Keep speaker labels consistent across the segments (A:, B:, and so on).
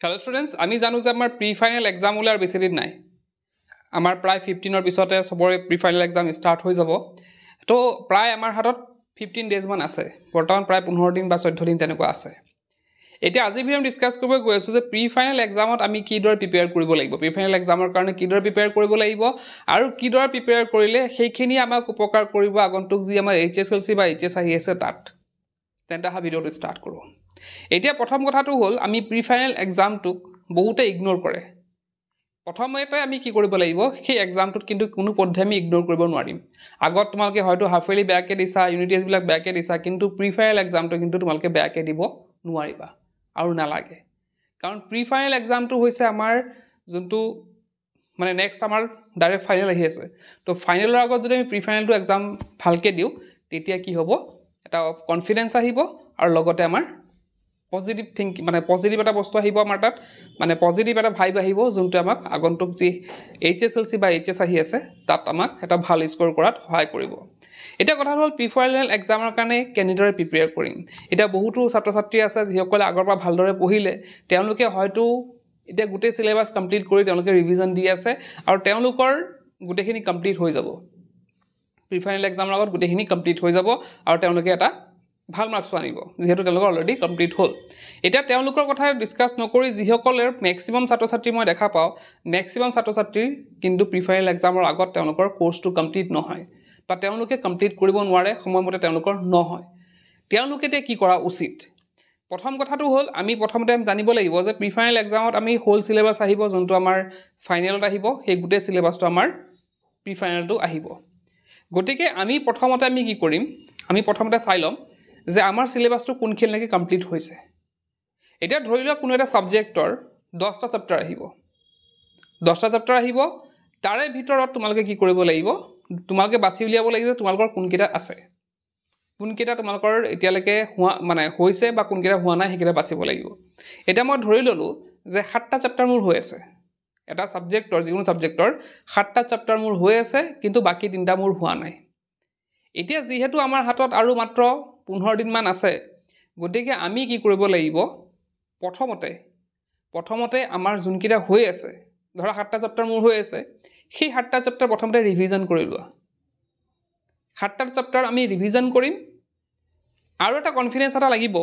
A: Hello students, আমি জানো যে আমাৰ প্ৰি ফাইনাল এক্সাম ওলাৰ বেছি দিন নাই। আমাৰ প্ৰায় 15 পিছতে সবৰে প্ৰি ফাইনাল এক্সাম ষ্টাৰ্ট হৈ যাব। তো প্ৰায় আমাৰ হাতত 15 ডেজ মান আছে। বৰ্তমান প্ৰায় 15 দিন বা 14 দিন তেনেকুৱা আছে। এতিয়া আজি ভিডিঅ' ডিসকাস কৰিব গৈ আছো যে প্ৰি ফাইনাল এক্সামত আমি কিদৰে প্ৰিপেয়াৰ কৰিব লাগিব। প্ৰি ফাইনাল এক্সামৰ কাৰণে কিদৰে প্ৰিপেয়াৰ কৰিব লাগিব আৰু কিদৰে প্ৰিপেয়াৰ কৰিলে সেইখিনি আমাক উপকাৰ কৰিব আগন্তুক যি আমাৰ HSLC বা HS আহি আছে তাত। তেন্তে হা ভিডিঅ'টো ষ্টাৰ্ট কৰো। এতিয়া প্ৰথম কথাটো হ'ল আমি প্ৰি ফাইনাল এক্সামটোক বহুতে ইগনোৰ কৰে। প্ৰথমতে আমি কি কৰিব লাগিব সেই এক্সামটোত কিন্তু কোনো পদ্ধতি আমি ইগনোৰ কৰিব নোৱাৰিম। আগত তোমালোকে হয়তো হাফ ইয়াৰলি বেয়াকে দিছা, ইউনিট টেষ্ট বিলাক বেয়াকে দিছা, কিন্তু প্ৰি ফাইনাল এক্সামটো কিন্তু তোমালোকে বেয়াকে দিব নোৱাৰিবা আৰু নালাগে। কাৰণ প্ৰি ফাইনাল এক্সামটো হৈছে আমাৰ যোনটো মানে নেক্সট আমাৰ ডাইৰেক্ট ফাইনেল আহি আছে। তো ফাইনেলৰ আগত যদি আমি প্ৰি ফাইনালটো এক্সাম ভালকে দিও তেতিয়া কি হ'ব এটা কনফিডেন্স আহিব আৰু লগতে আমাৰ পজিটিভ থিংকিং মানে পজিটিভ এটা বস্তু আহিব আমাৰ তাত মানে পজিটিভ এটা ভাইব আহিব যোনটো আমাক আগন্তুক যি HSLC বা HS আহি আছে তাত আমাক এটা ভাল স্কোৰ কৰাত সহায় কৰিব। এটা কথা হ'ল প্ৰি ফাইনাল এক্সামৰ কাৰণে কেনেদৰে প্ৰিপেয়াৰ কৰিম। এটা বহুতো ছাত্ৰ ছাত্ৰী আছে যিসকলে আগৰ পৰা ভালদৰে পঢ়িলে তেওঁলোকে হয়তো এতিয়া গোটেই সিলেবাস কমপ্লিট কৰি তেওঁলোকে ৰিভিজন দি আছে আৰু তেওঁলোকৰ গোটেইখিনি কমপ্লিট হৈ যাব। প্ৰি ফাইনাল এক্সামৰ আগত গোটেইখিনি কমপ্লিট হৈ যাব আৰু তেওঁলোকে এটা ভাল মাৰ্কস আনিব যেহেতু তেওঁলোকৰ অলৰেডি কমপ্লিট হ'ল। এতিয়া তেওঁলোকৰ কথা ডিসকাস নকৰি যিসকলৰ ম্যাক্সিমাম ছাত্ৰ ছাত্ৰী মই দেখা পাওঁ ম্যাক্সিমাম ছাত্ৰ ছাত্ৰী কিন্তু প্ৰি ফাইনাল এক্সামৰ আগত তেওঁলোকৰ কোৰ্সটো কমপ্লিট নহয় বা তেওঁলোকে কমপ্লিট কৰিব নোৱাৰে সময়মতে তেওঁলোকৰ নহয়। তেওঁলোকে তে কি কৰা উচিত। প্ৰথম কথাটো হ'ল আমি প্ৰথমতে জানিব লাগিব যে প্ৰি ফাইনাল এক্সামত আমি হোল সিলেবাস আহিব যোনটো আমাৰ ফাইনেলত আহিব সেই গোটেই সিলেবাসটো আমাৰ প্ৰি ফাইনালটো আহিব। গতিকে আমি প্ৰথমতে আমি কি কৰিম আমি প্ৰথমতে চাই লম যে আমাৰ সিলেবাসটো কোনখিনিলৈকে কমপ্লিট হৈছে। এতিয়া ধৰি লোৱা কোনো এটা সাবজেক্টৰ 10টা চেপ্টাৰ আহিব। 10টা চেপ্টাৰ আহিব তাৰে ভিতৰত তোমালোকে কি কৰিব লাগিব তোমালোকে বাছি উলিয়াব লাগিব তোমালোকৰ কোনকেইটা আছে। কোনকেইটা তোমালোকৰ এতিয়ালৈকে মানে হৈছে বা কোনকেইটা হোৱা নাই সেইকেইটা বাছিব লাগিব। এটা মই ধৰি ললো যে 7টা চেপ্টাৰ মোৰ হৈ আছে। এটা সাবজেক্টৰ যিকোনো সাবজেক্টৰ 7টা চেপ্টাৰ মোৰ হৈ আছে কিন্তু বাকি 3টা মোৰ হোৱা নাই। এতিয়া যেহেতু আমাৰ হাতত আৰু মাত্ৰ 15 দিন মান আছে গতিকে আমি কি কৰিব লাগিব প্ৰথমতে আমাৰ যোনকেইটা হৈ আছে ধৰা 7টা চেপ্টাৰ মোৰ হৈ আছে সেই 7টা চেপ্টাৰ প্ৰথমতে ৰিভিজন কৰি লোৱা। 7টা চেপ্টাৰ আমি ৰিভিজন কৰিম আৰু এটা কনফিডেন্স এটা লাগিব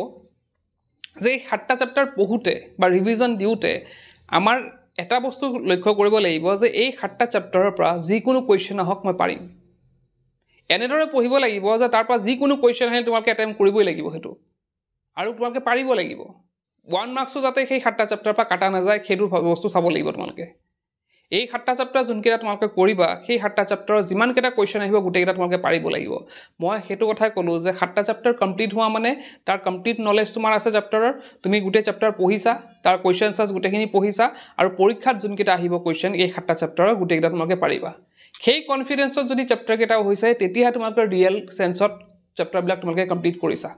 A: যে 7টা চেপ্টাৰ পঢ়োতে বা ৰিভিজন দিওতে আমাৰ এটা বস্তু লক্ষ্য কৰিব লাগিব যে এই 7টা চেপ্টাৰৰ পৰা যিকোনো কোৱেশ্চন আহক মই পাৰিম। এনেদৰে পঢ়িব লাগিব যে তাৰ পৰা যিকোনো কোৱেশ্চন আহিলে তোমালোকে এটেম্প কৰিবই লাগিব হেতু আৰু তোমালোকে পাৰিব লাগিব। 1 মাৰ্কসও যাতে সেই 7টা চেপ্টাৰ পৰা কাটা নাযায় সেইটো বস্তু চাব লাগিব তোমালোকে। এই 7টা চেপ্টাৰ যোনকেইটা তোমালোকে কৰিবা সেই 7টা চেপ্টাৰৰ যিমান কেইটা কোৱেশ্চন আহিব গোটেইকেইটা তোমালোকে পাৰিব লাগিব। মই হেতু কথাই ক'লো যে 7টা চেপ্টাৰ কমপ্লিট হোৱা মানে তাৰ কমপ্লিট নলেজ তোমাৰ আছে চেপ্টাৰৰ তুমি গোটেই চেপ্টাৰ পঢ়িছা তাৰ কোৱেশ্চন আনসাৰ গোটেইখিনি পঢ়িছা আৰু পৰীক্ষাত যোনকেইটা আহিব কোৱেশ্চন এই 7টা চেপ্টাৰৰ গোটেইকেইটা তোমালোকে পাৰিবা। সেই কনফিডেন্সত যদি চেপ্টাৰ কেইটা হৈছে তেতিয়া তোমালোকৰ ৰিয়েল সেন্সত চেপ্টাৰ বিলাক তোমালোকে কমপ্লিট কৰিছা।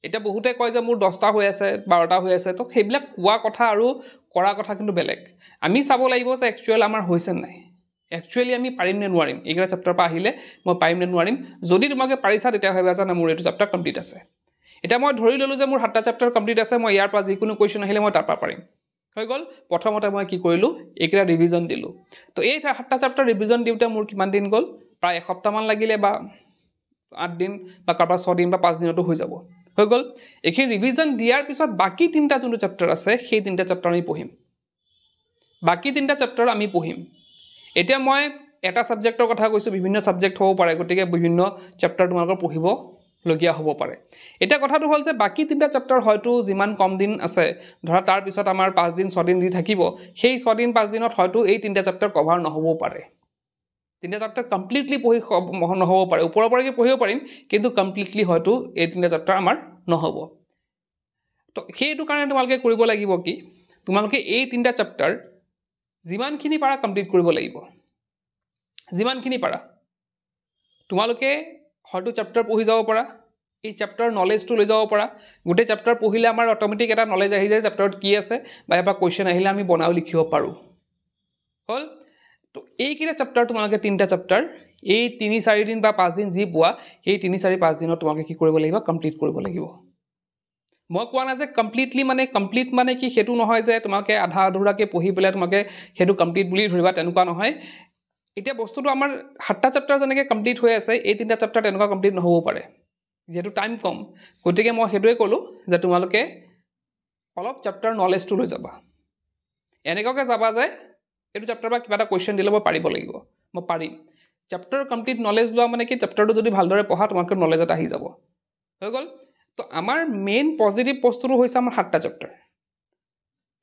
A: এটা বহুতে কয় যে মোৰ 10টা হৈ আছে 12টা হৈ আছে তো সেইবিলাক কোৱা কথা আৰু কৰা কথা কিন্তু বেলেগ। আমি চাব লাগিব যে একচুয়াল আমাৰ হৈছে নাই একচুয়ালি আমি পাৰিম নে নোৱাৰিম এইকেইটা চেপ্টাৰ পৰা আহিলে মই পাৰিম নে নোৱাৰিম। যদি তোমালোকে পাৰিছা তেতিয়া ভাবিবা যে মোৰ এইটো চেপ্টাৰ কমপ্লিট আছে। এটা মই ধৰি ললো যে মোৰ 7টা চেপ্টাৰ কমপ্লিট আছে মই ইয়াৰ পৰা যিকোনো কোৱেশ্চন আহিলে মই তাৰ পৰা পাৰিম হৈ গল। প্ৰথমতে মই কি কৰিলো এইকেইটা ৰিভিজন দিলো। তো এই 7টা চেপ্টাৰ ৰিভিজন দিওতে মোৰ কিমান দিন গল প্ৰায় এসপ্তাহ মান লাগিলে বা 8 দিন বা কাৰোবাৰ 6 দিন বা 5 দিনতো হৈ যাব হৈ গল। এইখিনি ৰিভিজন দিয়াৰ পিছত বাকি 3টা যোনটো চেপ্টাৰ আছে সেই 3টা চেপ্টাৰ আমি পঢ়িম। বাকি 3টা চেপ্টাৰ আমি পঢ়িম। এতিয়া মই এটা সাবজেক্টৰ কথা কৈছো বিভিন্ন সাবজেক্ট হ'ব পাৰে গতিকে বিভিন্ন চেপ্টাৰ তোমালোকৰ পঢ়িব লগিয়া হ'ব পাৰে। এটা কথাটো হ'ল যে বাকি 3টা চেপ্টাৰ হয়তো যিমান কম দিন আছে ধৰা তাৰ পিছত আমাৰ 5 দিন 6 দিন দি থাকিব সেই 6 দিন 5 দিনত হয়তো এই 3টা চেপ্টাৰ কভাৰ নহবও পাৰে। 3টা চেপ্টাৰ কমপ্লিটলি পঢ়ি নহব পাৰে ওপৰৰ পৰা কি পঢ়িব পাৰিম কিন্তু কমপ্লিটলি হয়তো এই 3টা চেপ্টাৰ আমাৰ নহব। তো সেইটো কাৰণে তোমালোকে কৰিব লাগিব কি তোমালোকে এই 3টা চেপ্টাৰ যিমানখিনি পাৰা কমপ্লিট কৰিব লাগিব। যিমানখিনি পাৰা তোমালোকে হয়তো চেপ্টাৰ পঢ়ি যাব পাৰা এই চেপ্টাৰ নলেজটো লৈ যাব পাৰা। গোটেই চেপ্টাৰ পঢ়িলে আমাৰ অটোমেটিক এটা নলেজ আহি যায় চেপ্টাৰত কি আছে বা এটা কোৱেশ্চন আহিলে আমি বনাও লিখিব পাৰো হল। তো এইকেইটা চেপ্টাৰ তোমালোকে 3টা চেপ্টাৰ এই 3-4 দিন বা 5 দিন যি পোৱা সেই 3-4-5 দিনত তোমালোকে কি কৰিব লাগিব কমপ্লিট কৰিব লাগিব। মই কোৱা নাই যে কমপ্লিট মানে কি সেইটো নহয় যে তোমাকে আধা আধুৰাকে পঢ়ি পেলাই তোমাকে সেইটো কমপ্লিট বুলি ধৰিবা তেনেকুৱা নহয় এতিয়া বস্তুটো আমাৰ 7টা চেপ্টাৰ যেনেকৈ কমপ্লিট হৈ আছে এই 3টা চেপ্টাৰ তেনেকুৱা কমপ্লিট নহ'ব পাৰে যেহেতু টাইম কম গতিকে মই সেইটোৱে ক'লোঁ যে তোমালোকে অলপ চেপ্টাৰ নলেজটো লৈ যাবা এনেকুৱাকৈ যাবা যে এইটো চেপ্টাৰ বা কিবা এটা কুৱেশ্যন দিলে মই পাৰিব লাগিব মই পাৰিম চেপ্টাৰ কমপ্লিট নলেজ লোৱা মানে কি চেপ্টাৰটো যদি ভালদৰে পঢ়া তোমালোকৰ নলেজ এটা আহি যাব হৈ গ'ল তো আমাৰ মেইন পজিটিভ বস্তুটো হৈছে আমাৰ 7টা চেপ্টাৰ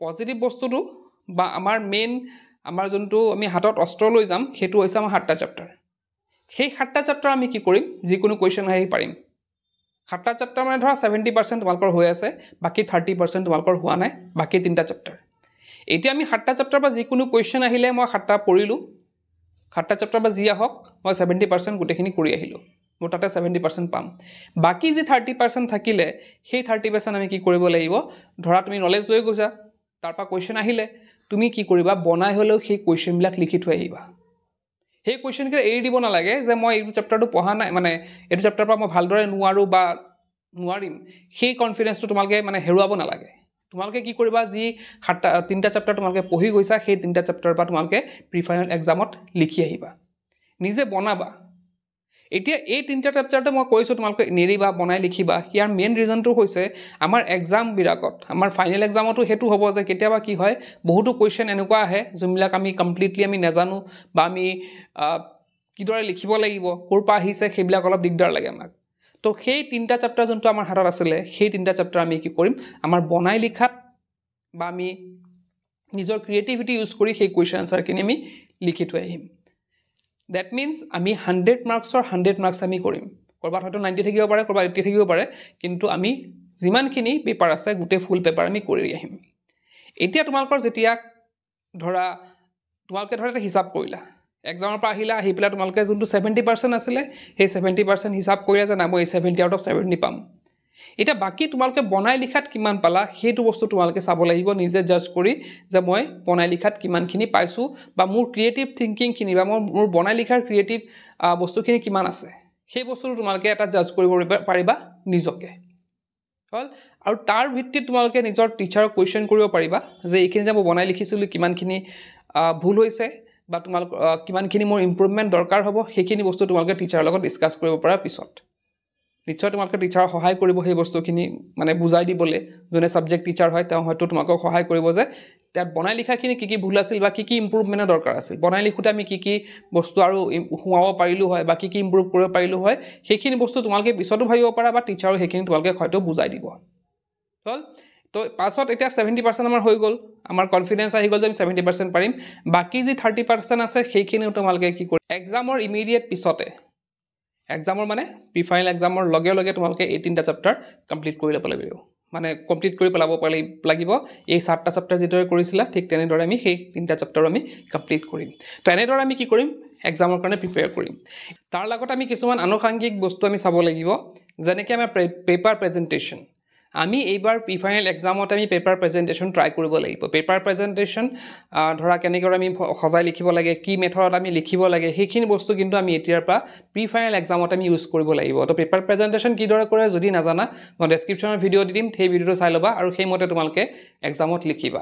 A: পজিটিভ বস্তুটো বা আমাৰ মেইন আমাৰ যোনটো আমি হাতত অস্ত্ৰ লৈ যাম সেইটো হৈছে আমাৰ 7টা চেপ্টাৰ সেই 7টা চেপ্টাৰ আমি কি কৰিম যিকোনো কুৱেশ্যন আহি পাৰিম 7টা চেপ্টাৰ মানে ধৰা 70% তোমালোকৰ হৈ আছে বাকি 30% তোমালোকৰ হোৱা নাই বাকি 3টা চেপ্টাৰ এতিয়া আমি 7টা চেপ্টাৰ বা যিকোনো কুৱেশ্যন আহিলে মই 7টা পঢ়িলোঁ 7টা চেপ্টাৰ বা যি আহক মই 70% গোটেইখিনি কৰি আহিলোঁ মোৰ তাতে 70% পাম বাকি যি 30% থাকিলে সেই 30% আমি কি কৰিব লাগিব ধৰা তুমি নলেজ লৈ গৈছা তাৰপৰা কুৱেশ্যন আহিলে তুমি কি কৰিবা বনাই হলেও সেই কুৱেশ্যনবিলাক লিখি থৈ আহিবা সেই কুৱেশ্যনকে এৰি দিব নালাগে যে মই এইটো চেপ্টাৰটো পঢ়া নাই মানে এইটো চেপ্টাৰৰ পৰা মই ভালদৰে নোৱাৰো বা নোৱাৰিম সেই কনফিডেন্সটো তোমালোকে মানে হেৰুৱাব নালাগে তোমালোকে কি কৰিবা যি 3টা চেপ্টাৰ তোমালোকে পঢ়ি গৈছা সেই 3টা চেপ্টাৰৰ পৰা তোমালোকে প্ৰি ফাইনেল এক্সামত লিখি আহিবা নিজে বনাবা এতিয়া এই 3টা চেপ্টাৰটো মই কৈছো তোমালোকে নেৰিবা বনাই লিখিবা ইয়াৰ মেইন ৰিজনটো হৈছে আমাৰ এক্সাম বিলাকত আমাৰ ফাইনেল এক্সামতো হেতু হ'ব যে কেতিয়াবা কি হয় বহুতো কুৱেশ্যন এনেকুৱা আহে যোনবিলাক আমি কমপ্লিটলি আমি নাজানো বা আমি কিদৰে লিখিব লাগিব ক'ৰ পৰা আহিছে সেইবিলাক অলপ দিগদাৰ লাগে আমাক তো সেই 3টা চেপ্টাৰ যোনটো আমাৰ হাতত আছিলে সেই 3টা চেপ্টাৰ আমি কি কৰিম আমাৰ বনাই লিখাত বা আমি নিজৰ ক্ৰিয়েটিভিটি ইউজ কৰি সেই কুৱেশ্যন আনসাৰখিনি আমি লিখি থৈ আহিম That means আমি 100 মাৰ্কছৰ 100 মাৰ্কছ আমি কৰিম কৰবাত হয়তো 90 থাকিব পাৰে কৰবাত 80 থাকিব পাৰে কিন্তু আমি যিমানখিনি পেপাৰ আছে গোটেই ফুল পেপাৰ আমি কৰি আহিম এতিয়া তোমালোকৰ যেতিয়া ধৰা তোমালোকে ধৰা এটা হিচাপ কৰিলা এক্সামৰ পৰা আহিলা আহি পেলাই তোমালোকে যোনটো 70% আছিলে সেই 70% হিচাপ কৰিলা যে না মই 70 আউট অফ 70 পাম এটা বাকি তোমালোকে বনাই লিখাত কিমান পালা সেইটো বস্তু তোমালোকে চাব লাগিব নিজে জাজ কৰি যে মই বনাই লিখাত কিমানখিনি পাইছো বা মোৰ ক্ৰিয়েটিভ থিংকিং খিনি বা মোৰ বনাই লিখাৰ ক্ৰিয়েটিভ বস্তুখিনি কিমান আছে সেই বস্তুটো তোমালোকে এটা জাজ কৰিব পাৰিবা নিজকে হল আৰু তাৰ ভিত্তিত তোমালোকে নিজৰ টিচাৰক কোৱেশ্চন কৰিব পাৰিবা যে এইখিনি যে মই বনাই লিখিছিলো কিমানখিনি ভুল হৈছে বা তোমালোক কিমানখিনি মোৰ ইমপ্ৰুভমেন্ট দৰকাৰ হ'ব সেইখিনি বস্তু তোমালোকে টিচাৰৰ লগত ডিসকাস কৰিব পাৰা পিছত নিশ্চয় তোমালোকে টিচাৰৰ সহায় কৰিব সেই বস্তুখিনি মানে বুজাই দিবলে যোনে সাবজেক্ট টিচাৰ হয় তেওঁ হয়তো তোমাক সহায় কৰিব যে তাত বনাই লিখাখিনি কি ভুল আছিল বা কি ইমপ্ৰুভমেন্টৰ দৰকাৰ আছিল বনাই লিখোতে আমি কি বস্তু আৰু হুৱাব পাৰিলো হয় বা কি ইমপ্ৰুভ কৰিব পাৰিলো হয় সেইখিনি বস্তু তোমালোকে পিছতো ভাবিব পাৰা বা টিচাৰো সেইখিনি তোমালোকে হয়তো বুজাই দিব হল তো পাছত এটা 70% আমাৰ হৈ গল আমাৰ কনফিডেন্স আহি গল যে আমি 70% পাৰিম বাকি যি 30% আছে সেইখিনি তোমালোকে কি কৰি এক্সামৰ ইমিডিয়েট পিছতে এক্সামৰ মানে প্ৰি ফাইনেল এক্সামৰ লগে লগে তোমালোকে 18টা চেপ্টাৰ কমপ্লিট কৰি ল'ব লাগিব মানে কমপ্লিট কৰি পেলাব লাগিব এই 7টা চেপ্টাৰ যেদৰে কৰিছিলা ঠিক তেনেদৰে আমি সেই 3টা চেপ্টাৰ আমি কমপ্লিট কৰিম তো এনেদৰে আমি কি কৰিম এক্সামৰ কাৰণে প্ৰিপেয়াৰ কৰিম তাৰ লগত আমি কিছুমান আনুষাংগিক বস্তু আমি চাব লাগিব যেনেকৈ আমাৰ পেপাৰ প্ৰেজেন্টেশন আমি এইবাৰ প্ৰি ফাইনেল এক্সামত আমি পেপাৰ প্ৰেজেন্টেশন ট্ৰাই কৰিব লাগিব পেপাৰ প্ৰেজেন্টেশন ধৰা কেনেকৈ আমি সজাই লিখিব লাগে কি মেথডত আমি লিখিব লাগে সেইখিনি বস্তু কিন্তু আমি এতিয়াৰ পৰা প্ৰি ফাইনেল এক্সামত আমি ইউজ কৰিব লাগিব তো পেপাৰ প্ৰেজেন্টেশন কিদৰে কৰে যদি নাজানা মই ডেসক্ৰিপচনৰ ভিডিও দি দিম সেই ভিডিওটো চাই লবা আৰু সেই মতে তোমালোকে এক্সামত লিখিবা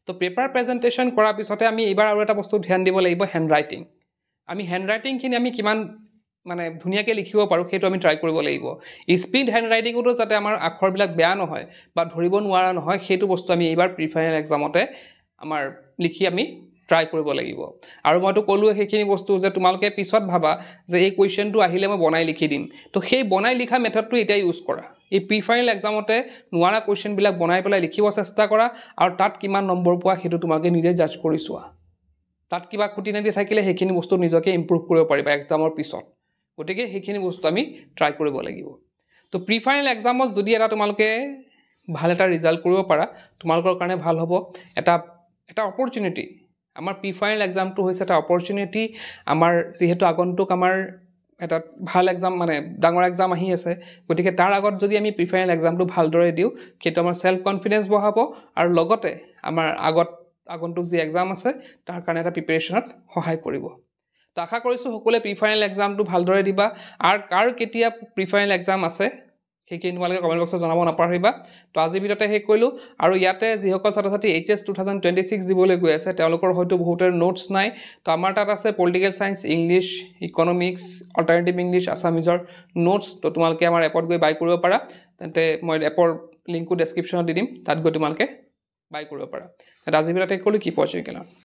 A: তো পেপাৰ প্ৰেজেন্টেশন কৰাৰ পিছতে আমি এইবাৰ আৰু এটা বস্তু ধ্যান দিব লাগিব হ্যান্ড ৰাইটিং আমি হ্যান্ড ৰাইটিংখিনি আমি কিমান মানে ধুনিয়াকে লিখিব পাৰো সেইটো আমি ট্ৰাই কৰিব লাগিব স্পিড হ্যান্ড ৰাইটিংটো যাতে আমাৰ আখৰবিলাক বেয়া নহয় বা ধৰিব নোৱাৰা নহয় সেইটো বস্তু আমি এইবাৰ প্ৰি ফাইনেল এক্সামতে আমাৰ লিখি আমি ট্ৰাই কৰিব লাগিব আৰু মইতো ক'লো সেইখিনি বস্তু যে তোমালোকে পিছত ভাবা যে এই কোৱেশ্চনটো আহিলে মই বনাই লিখি দিম তো সেই বনাই লিখা মেথডটো এতিয়া ইউজ কৰা এই প্ৰি ফাইনেল এক্সামতে নোৱাৰা কোৱেশ্চনবিলাক বনাই পেলাই লিখিব চেষ্টা কৰা আৰু তাত কিমান নম্বৰ পোৱা সেইটো তোমালোকে নিজে জাজ কৰি চোৱা তাত কিবা খুঁটি-নাতি থাকিলে সেইখিনি বস্তু নিজকে ইমপ্ৰুভ কৰিব পাৰিবা এক্সামৰ পিছত গতিকে সেইখিনি বস্তু আমি ট্ৰাই কৰিব লাগিব তো প্ৰি ফাইনেল এক্সামত যদি এটা তোমালোকে ভাল এটা ৰিজাল্ট কৰিব পাৰা তোমালোকৰ কাৰণে ভাল হ'ব এটা অপৰচুনিটি আমাৰ প্ৰি ফাইনেল এক্সামটো হৈছে এটা অপৰচুনিটি আমাৰ যেহেতু আগন্তুক আমাৰ এটা ভাল এক্সাম মানে ডাঙৰ এক্সাম আহি আছে গতিকে তাৰ আগত যদি আমি প্ৰি ফাইনেল এক্সামটো ভালদৰে দিও সেইটো আমাৰ সেলফ কনফিডেন্স বঢ়াব আৰু লগতে আমাৰ আগন্তুক যি এক্সাম আছে তাৰ কাৰণে এটা প্ৰিপাৰেচনত সহায় কৰিব তো আশা কৰিছো সকলোৱে প্ৰি ফাইনেল এক্সামটো ভালদৰে দিবা আৰু কেতিয়া প্ৰি ফাইনেল এক্সাম আছে সেইখিনি তোমালোকে কমেণ্ট বক্সত জনাব নাপাহৰিবা তো আজিৰ ভিডিঅ'তে শেষ কৰিলোঁ আৰু ইয়াতে যিসকল ছাত্ৰ ছাত্ৰী HS 2026 দিবলৈ গৈ আছে তেওঁলোকৰ হয়তো বহুতৰ নোটছ নাই তো আমাৰ তাত আছে political science English economics alternative English আছামিজৰ নোটছ তো তোমালোকে আমাৰ এপত গৈ বাই কৰিব পাৰা তেন্তে মই এপৰ লিংকটো ডেছক্ৰিপশ্যনত দি দিম তাত গৈ তোমালোকে বাই কৰিব পাৰা আজিৰ ভিডিঅ'তে শেষ কৰিলোঁ কি পঢ়িছোঁ